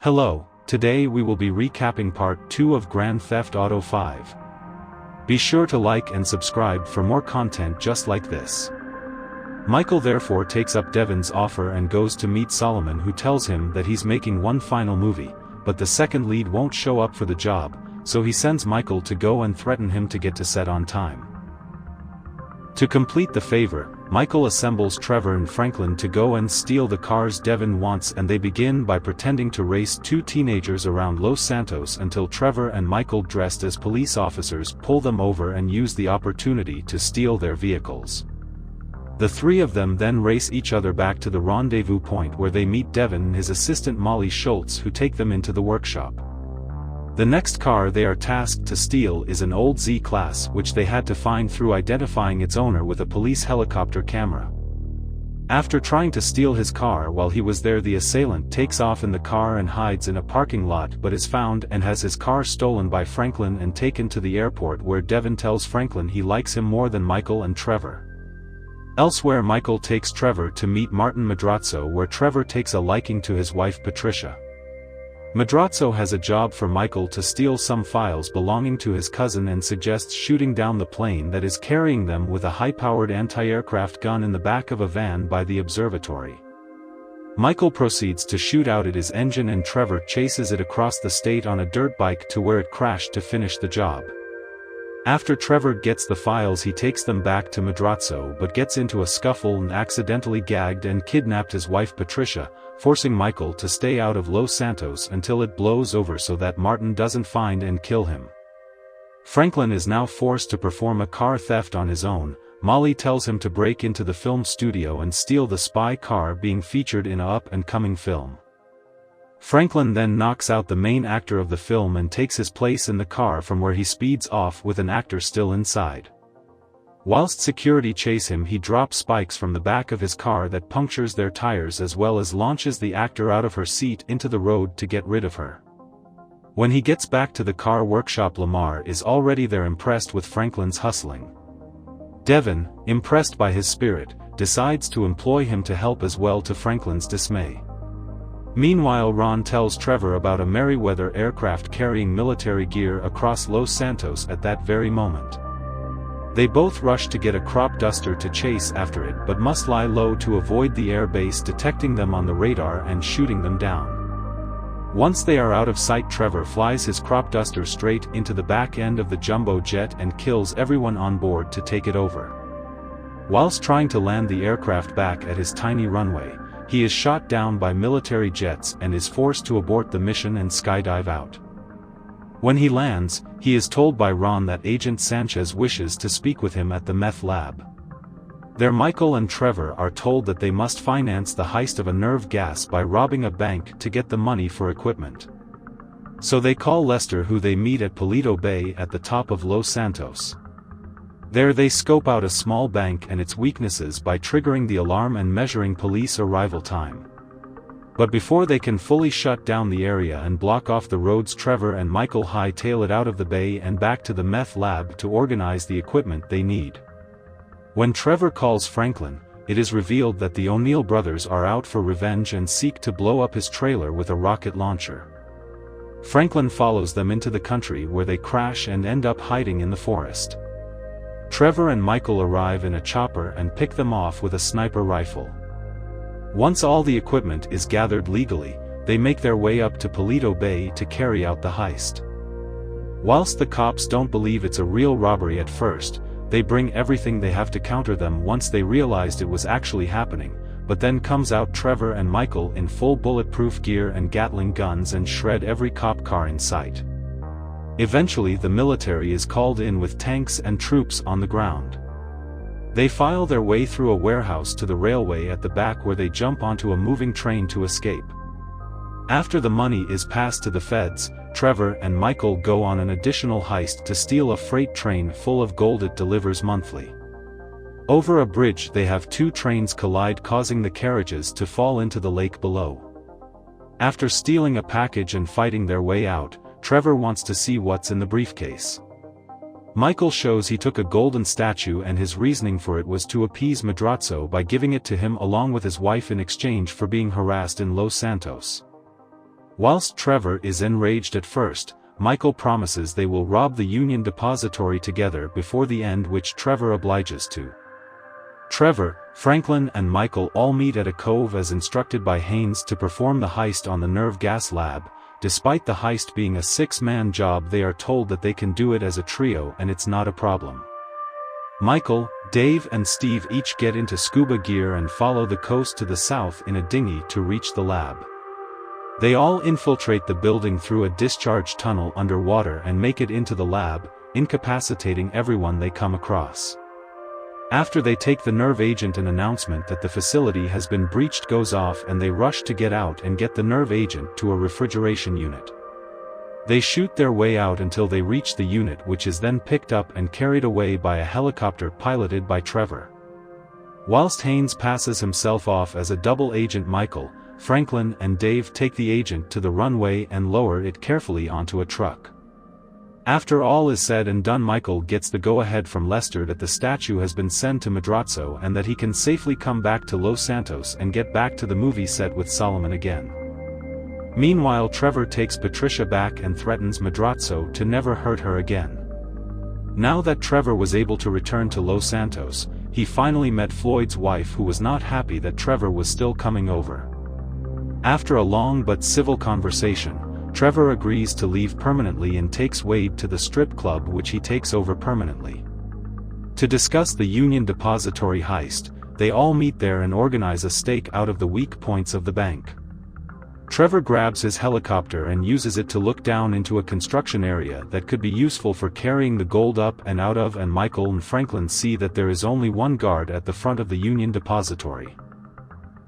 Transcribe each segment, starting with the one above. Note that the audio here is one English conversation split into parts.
Hello, today we will be recapping part 2 of Grand Theft Auto 5. Be sure to like and subscribe for more content just like this. Micheal therefore takes up Devon's offer and goes to meet Solomon, who tells him that he's making one final movie, but the second lead won't show up for the job, so he sends Micheal to go and threaten him to get to set on time. To complete the favor, Micheal assembles Trevor and Franklin to go and steal the cars Devon wants, and they begin by pretending to race two teenagers around Los Santos until Trevor and Micheal, dressed as police officers, pull them over and use the opportunity to steal their vehicles. The three of them then race each other back to the rendezvous point where they meet Devon and his assistant Molly Schultz, who take them into the workshop. The next car they are tasked to steal is an old Z-Class, which they had to find through identifying its owner with a police helicopter camera. After trying to steal his car while he was there, the assailant takes off in the car and hides in a parking lot, but is found and has his car stolen by Franklin and taken to the airport, where Devon tells Franklin he likes him more than Micheal and Trevor. Elsewhere, Micheal takes Trevor to meet Martin Madrazo, where Trevor takes a liking to his wife Patricia. Madrazo has a job for Micheal to steal some files belonging to his cousin and suggests shooting down the plane that is carrying them with a high-powered anti-aircraft gun in the back of a van by the observatory. Micheal proceeds to shoot out at his engine, and Trevor chases it across the state on a dirt bike to where it crashed to finish the job. After Trevor gets the files, he takes them back to Madrazo but gets into a scuffle and accidentally gagged and kidnapped his wife Patricia, forcing Micheal to stay out of Los Santos until it blows over so that Martin doesn't find and kill him. Franklin is now forced to perform a car theft on his own. Molly tells him to break into the film studio and steal the spy car being featured in a up-and-coming film. Franklin then knocks out the main actor of the film and takes his place in the car, from where he speeds off with an actor still inside. Whilst security chase him, he drops spikes from the back of his car that punctures their tires, as well as launches the actor out of her seat into the road to get rid of her. When he gets back to the car workshop, Lamar is already there, impressed with Franklin's hustling. Devon, impressed by his spirit, decides to employ him to help as well, to Franklin's dismay. Meanwhile, Ron tells Trevor about a Merryweather aircraft carrying military gear across Los Santos at that very moment. They both rush to get a crop duster to chase after it, but must lie low to avoid the air base detecting them on the radar and shooting them down. Once they are out of sight, Trevor flies his crop duster straight into the back end of the jumbo jet and kills everyone on board to take it over. Whilst trying to land the aircraft back at his tiny runway, he is shot down by military jets and is forced to abort the mission and skydive out. When he lands, he is told by Ron that Agent Sanchez wishes to speak with him at the meth lab. There, Micheal and Trevor are told that they must finance the heist of a nerve gas by robbing a bank to get the money for equipment. So they call Lester, who they meet at Paleto Bay at the top of Los Santos. There they scope out a small bank and its weaknesses by triggering the alarm and measuring police arrival time. But before they can fully shut down the area and block off the roads, Trevor and Micheal hightail it out of the bay and back to the meth lab to organize the equipment they need. When Trevor calls Franklin, it is revealed that the O'Neill brothers are out for revenge and seek to blow up his trailer with a rocket launcher. Franklin follows them into the country, where they crash and end up hiding in the forest. Trevor and Micheal arrive in a chopper and pick them off with a sniper rifle. Once all the equipment is gathered legally, they make their way up to Paleto Bay to carry out the heist. Whilst the cops don't believe it's a real robbery at first, they bring everything they have to counter them once they realized it was actually happening, but then comes out Trevor and Micheal in full bulletproof gear and Gatling guns and shred every cop car in sight. Eventually the military is called in with tanks and troops on the ground. They file their way through a warehouse to the railway at the back, where they jump onto a moving train to escape. After the money is passed to the feds, Trevor and Micheal go on an additional heist to steal a freight train full of gold it delivers monthly. Over a bridge they have two trains collide, causing the carriages to fall into the lake below. After stealing a package and fighting their way out, Trevor wants to see what's in the briefcase. Micheal shows he took a golden statue, and his reasoning for it was to appease Madrazo by giving it to him along with his wife in exchange for being harassed in Los Santos. Whilst Trevor is enraged at first, Micheal promises they will rob the Union Depository together before the end, which Trevor obliges to. Trevor, Franklin and Micheal all meet at a cove as instructed by Haynes to perform the heist on the nerve gas lab. Despite the heist being a 6-man job, they are told that they can do it as a trio and it's not a problem. Micheal, Dave and Steve each get into scuba gear and follow the coast to the south in a dinghy to reach the lab. They all infiltrate the building through a discharge tunnel underwater and make it into the lab, incapacitating everyone they come across. After they take the nerve agent, an announcement that the facility has been breached goes off and they rush to get out and get the nerve agent to a refrigeration unit. They shoot their way out until they reach the unit, which is then picked up and carried away by a helicopter piloted by Trevor. Whilst Haynes passes himself off as a double agent, Micheal, Franklin and Dave take the agent to the runway and lower it carefully onto a truck. After all is said and done, Micheal gets the go-ahead from Lester that the statue has been sent to Madrazo and that he can safely come back to Los Santos and get back to the movie set with Solomon again. Meanwhile, Trevor takes Patricia back and threatens Madrazo to never hurt her again. Now that Trevor was able to return to Los Santos, he finally met Floyd's wife, who was not happy that Trevor was still coming over. After a long but civil conversation, Trevor agrees to leave permanently and takes Wade to the strip club, which he takes over permanently. To discuss the Union Depository heist, they all meet there and organize a stake out of the weak points of the bank. Trevor grabs his helicopter and uses it to look down into a construction area that could be useful for carrying the gold up and out of, and Micheal and Franklin see that there is only one guard at the front of the Union Depository.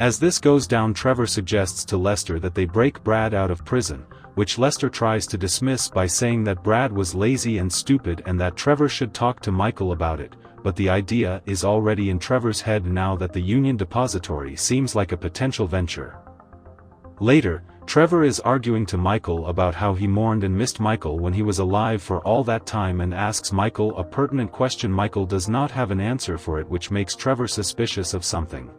As this goes down, Trevor suggests to Lester that they break Brad out of prison, which Lester tries to dismiss by saying that Brad was lazy and stupid and that Trevor should talk to Micheal about it, but the idea is already in Trevor's head now that the Union Depository seems like a potential venture. Later, Trevor is arguing to Micheal about how he mourned and missed Micheal when he was alive for all that time and asks Micheal a pertinent question. Micheal does not have an answer for it, which makes Trevor suspicious of something.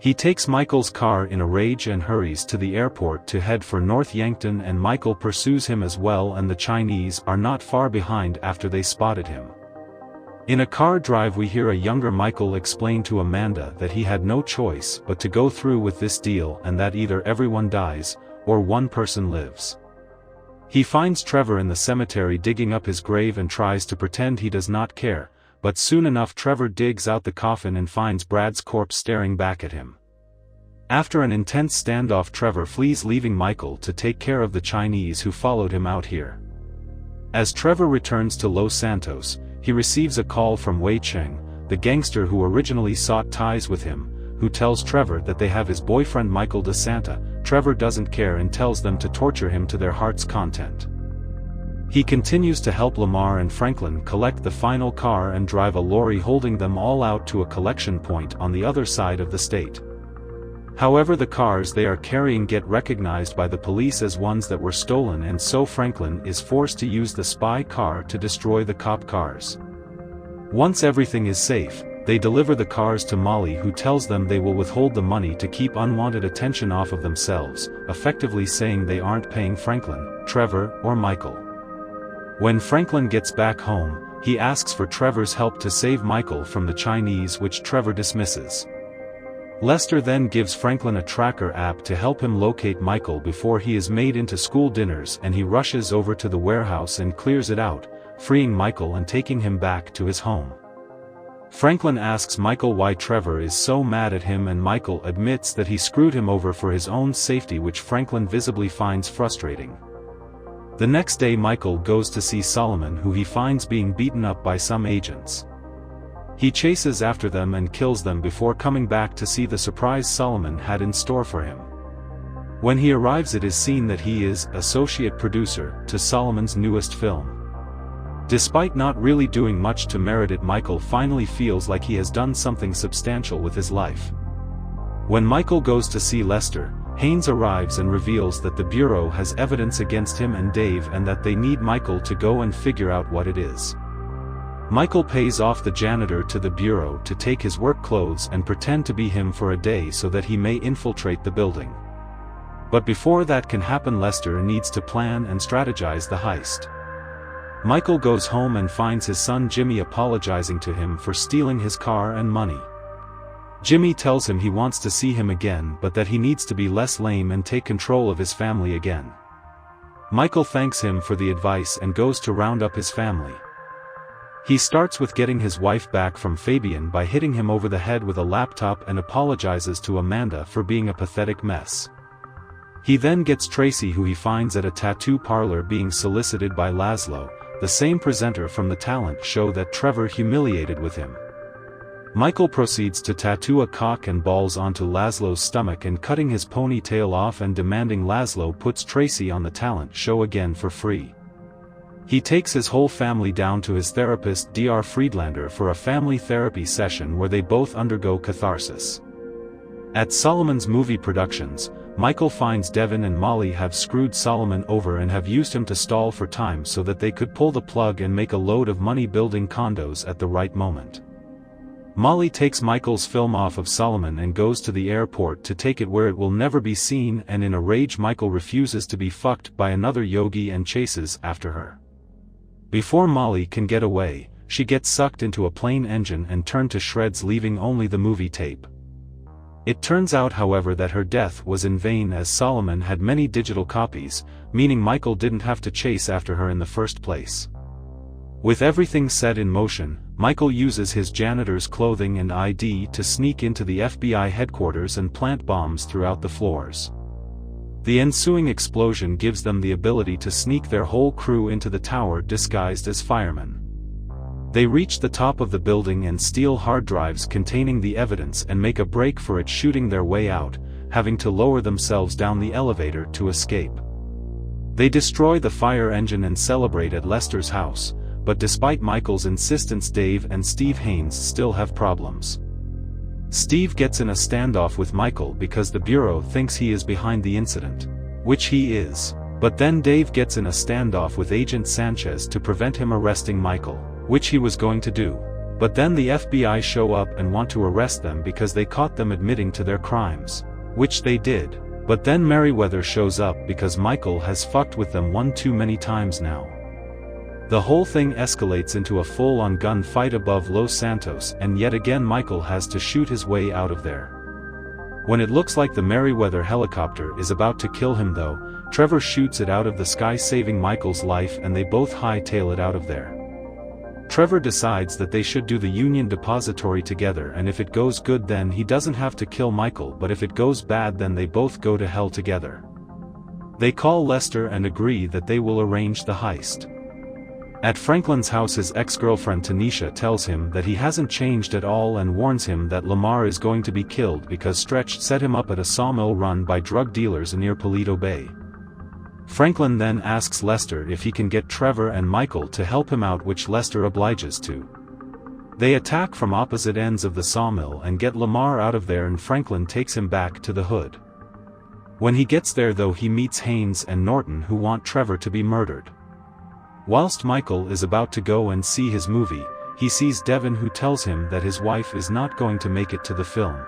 He takes Michael's car in a rage and hurries to the airport to head for North Yankton, and Micheal pursues him as well, and the Chinese are not far behind after they spotted him. In a car drive we hear a younger Micheal explain to Amanda that he had no choice but to go through with this deal and that either everyone dies, or one person lives. He finds Trevor in the cemetery digging up his grave and tries to pretend he does not care, but soon enough Trevor digs out the coffin and finds Brad's corpse staring back at him. After an intense standoff, Trevor flees, leaving Micheal to take care of the Chinese who followed him out here. As Trevor returns to Los Santos, he receives a call from Wei Cheng, the gangster who originally sought ties with him, who tells Trevor that they have his boyfriend Michael De Santa. Trevor doesn't care and tells them to torture him to their heart's content. He continues to help Lamar and Franklin collect the final car and drive a lorry holding them all out to a collection point on the other side of the state. However, the cars they are carrying get recognized by the police as ones that were stolen, and so Franklin is forced to use the spy car to destroy the cop cars. Once everything is safe, they deliver the cars to Molly, who tells them they will withhold the money to keep unwanted attention off of themselves, effectively saying they aren't paying Franklin, Trevor, or Micheal. When Franklin gets back home, he asks for Trevor's help to save Micheal from the Chinese, which Trevor dismisses. Lester then gives Franklin a tracker app to help him locate Micheal before he is made into school dinners, and he rushes over to the warehouse and clears it out, freeing Micheal and taking him back to his home. Franklin asks Micheal why Trevor is so mad at him, and Micheal admits that he screwed him over for his own safety, which Franklin visibly finds frustrating. The next day Micheal goes to see Solomon, who he finds being beaten up by some agents. He chases after them and kills them before coming back to see the surprise Solomon had in store for him. When he arrives, it is seen that he is associate producer to Solomon's newest film. Despite not really doing much to merit it, Micheal finally feels like he has done something substantial with his life. When Micheal goes to see Lester, Haynes arrives and reveals that the Bureau has evidence against him and Dave, and that they need Micheal to go and figure out what it is. Micheal pays off the janitor to the Bureau to take his work clothes and pretend to be him for a day so that he may infiltrate the building. But before that can happen, Lester needs to plan and strategize the heist. Michael goes home and finds his son Jimmy apologizing to him for stealing his car and money. Jimmy tells him he wants to see him again, but that he needs to be less lame and take control of his family again. Michael thanks him for the advice and goes to round up his family. He starts with getting his wife back from Fabian by hitting him over the head with a laptop and apologizes to Amanda for being a pathetic mess. He then gets Tracy, who he finds at a tattoo parlor being solicited by Laszlo, the same presenter from the talent show that Trevor humiliated with him. Michael proceeds to tattoo a cock and balls onto Laszlo's stomach and cutting his ponytail off and demanding Laszlo puts Tracy on the talent show again for free. He takes his whole family down to his therapist Dr. Friedlander for a family therapy session where they both undergo catharsis. At Solomon's movie productions, Michael finds Devin and Molly have screwed Solomon over and have used him to stall for time so that they could pull the plug and make a load of money building condos at the right moment. Molly takes Michael's film off of Solomon and goes to the airport to take it where it will never be seen, and in a rage Michael refuses to be fucked by another yogi and chases after her. Before Molly can get away, she gets sucked into a plane engine and turned to shreds, leaving only the movie tape. It turns out, however, that her death was in vain, as Solomon had many digital copies, meaning Michael didn't have to chase after her in the first place. With everything set in motion, Michael uses his janitor's clothing and ID to sneak into the FBI headquarters and plant bombs throughout the floors. The ensuing explosion gives them the ability to sneak their whole crew into the tower disguised as firemen. They reach the top of the building and steal hard drives containing the evidence and make a break for it, shooting their way out, having to lower themselves down the elevator to escape. They destroy the fire engine and celebrate at Lester's house, but despite Michael's insistence, Dave and Steve Haynes still have problems. Steve gets in a standoff with Michael because the Bureau thinks he is behind the incident, which he is, but then Dave gets in a standoff with Agent Sanchez to prevent him arresting Michael, which he was going to do, but then the FBI show up and want to arrest them because they caught them admitting to their crimes, which they did, but then Merriweather shows up because Michael has fucked with them one too many times now. The whole thing escalates into a full-on gunfight above Los Santos, and yet again Michael has to shoot his way out of there. When it looks like the Merriweather helicopter is about to kill him though, Trevor shoots it out of the sky, saving Michael's life, and they both hightail it out of there. Trevor decides that they should do the Union Depository together, and if it goes good then he doesn't have to kill Michael, but if it goes bad then they both go to hell together. They call Lester and agree that they will arrange the heist. At Franklin's house, his ex-girlfriend Tanisha tells him that he hasn't changed at all and warns him that Lamar is going to be killed because Stretch set him up at a sawmill run by drug dealers near Paleto Bay. Franklin then asks Lester if he can get Trevor and Michael to help him out, which Lester obliges to. They attack from opposite ends of the sawmill and get Lamar out of there, and Franklin takes him back to the hood. When he gets there though, he meets Haynes and Norton, who want Trevor to be murdered. Whilst Michael is about to go and see his movie, he sees Devin, who tells him that his wife is not going to make it to the film.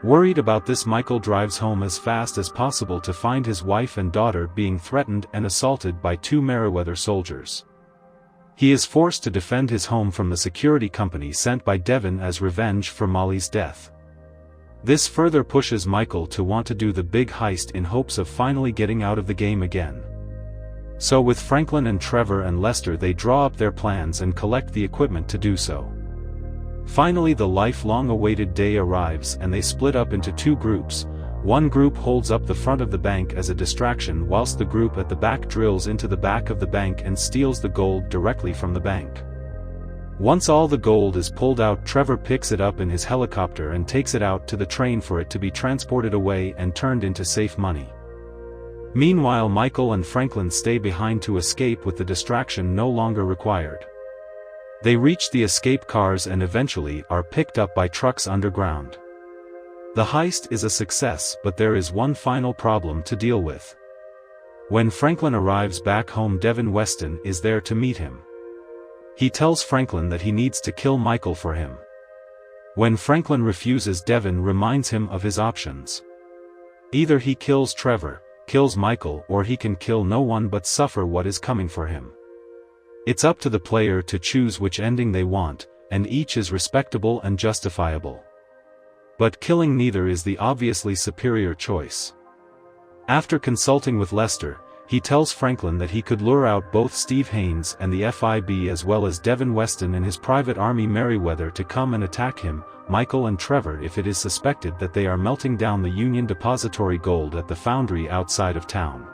Worried about this, Michael drives home as fast as possible to find his wife and daughter being threatened and assaulted by two Merriweather soldiers. He is forced to defend his home from the security company sent by Devin as revenge for Molly's death. This further pushes Michael to want to do the big heist in hopes of finally getting out of the game again. So with Franklin and Trevor and Lester, they draw up their plans and collect the equipment to do so. Finally, the lifelong-awaited day arrives and they split up into two groups. One group holds up the front of the bank as a distraction, whilst the group at the back drills into the back of the bank and steals the gold directly from the bank. Once all the gold is pulled out, Trevor picks it up in his helicopter and takes it out to the train for it to be transported away and turned into safe money. Meanwhile, Michael and Franklin stay behind to escape with the distraction no longer required. They reach the escape cars and eventually are picked up by trucks underground. The heist is a success, but there is one final problem to deal with. When Franklin arrives back home, Devin Weston is there to meet him. He tells Franklin that he needs to kill Michael for him. When Franklin refuses, Devin reminds him of his options. Either he kills Trevor, kills Micheal, or he can kill no one but suffer what is coming for him. It's up to the player to choose which ending they want, and each is respectable and justifiable. But killing neither is the obviously superior choice. After consulting with Lester, he tells Franklin that he could lure out both Steve Haynes and the FIB as well as Devin Weston and his private army Merryweather to come and attack him, Micheal and Trevor if it is suspected that they are melting down the Union depository gold at the foundry outside of town.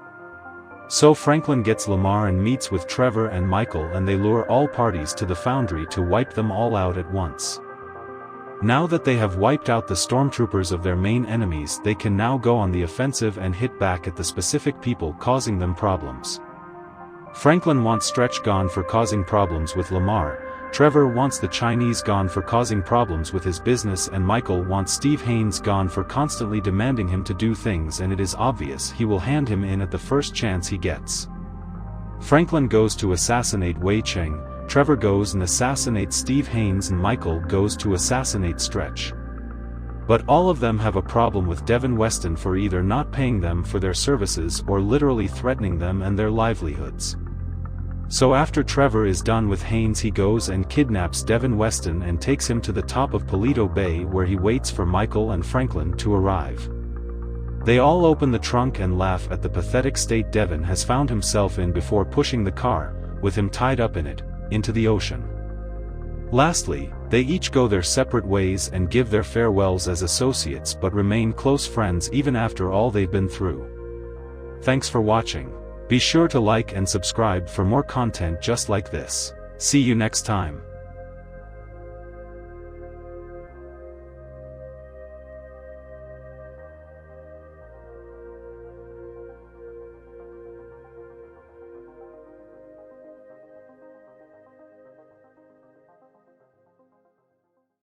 So Franklin gets Lamar and meets with Trevor and Micheal and they lure all parties to the foundry to wipe them all out at once. Now that they have wiped out the stormtroopers of their main enemies, they can now go on the offensive and hit back at the specific people causing them problems. Franklin wants Stretch gone for causing problems with Lamar, Trevor wants the Chinese gone for causing problems with his business, and Micheal wants Steve Haynes gone for constantly demanding him to do things, and it is obvious he will hand him in at the first chance he gets. Franklin goes to assassinate Wei Cheng, Trevor goes and assassinates Steve Haynes, and Micheal goes to assassinate Stretch. But all of them have a problem with Devin Weston for either not paying them for their services or literally threatening them and their livelihoods. So after Trevor is done with Haynes, he goes and kidnaps Devin Weston and takes him to the top of Paleto Bay where he waits for Micheal and Franklin to arrive. They all open the trunk and laugh at the pathetic state Devin has found himself in before pushing the car, with him tied up in it, into the ocean. Lastly, they each go their separate ways and give their farewells as associates but remain close friends even after all they've been through. Thanks for watching. Be sure to like and subscribe for more content just like this. See you next time.